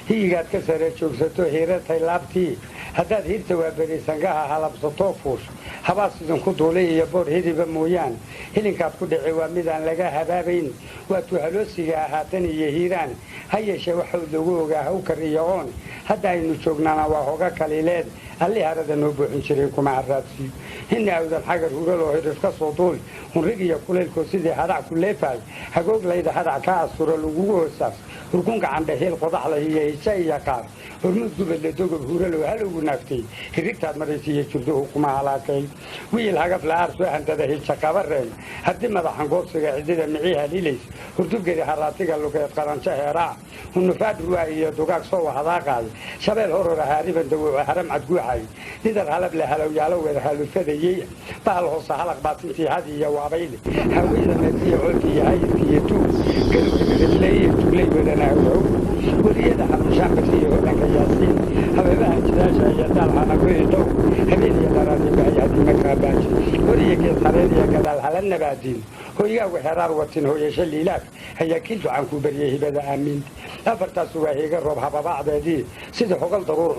hiyigaad ka sare joogsato hiiratay laabtii haddaad hirta waaberisangaha halabsatoo fuush habaas idinku duulay iyo boor hiriba mooyaan hilinkaad ku dhici waa midaan laga habaabayn waa tuhaloosiga ahaatan iyo hiiraan ha yeeshee waxau lagu ogaa hawkar iyo oon hadda aynu joognaana waa hoga kaliileed alli harada noo buuxin jiray kuma caraadsiiyo hinna awdan xagar hugaloo hirif ka soo duul hunrig iyo kulaylkoo sidii hadac ku leefahay hagooglayda hadac ka asturo lagugu hoosaas hurkunka candhahiil qodaxla iyo hija iyo qaar hormuud gubadle dogob huuralow halowgu naaftay hirigtaad maraysiiyo jurduhu kuma halaakay wiil hagaf la'aar soo handada hija qabareen haddii madaxan goobsiga cidida micii haliilays hurdubgedi haraatiga lugeed qaranjo heeraa hunufaad ruwaa iyo dugaag soo wahadaaqaay shabeel horora haariban dawooco haram cadguuxay dhidar halab le halowyaaloweeda halufadayey bahal hoose halaq baatintii hadi iyo waabayle haweyda meedkiyo coolki iyo hayirki iyo tuug galugimidadle iyo tuglay wadana hawhaw weliyada xamushaambaki iyo hodanka yaasiin habeebaha jidaasha iyo daalxanagoyi dhow habeen iyo dharaanibahay hadima kaabaaji weliya geed hareer iyo gadaal hala nabaadiin hoygaagu xeraar watin hooyasho liilaaf hayaa kii ducaan kuu baryay hibada aamiinta afartaasu waa hiiga roob hababaacdeedii sida hogal daruur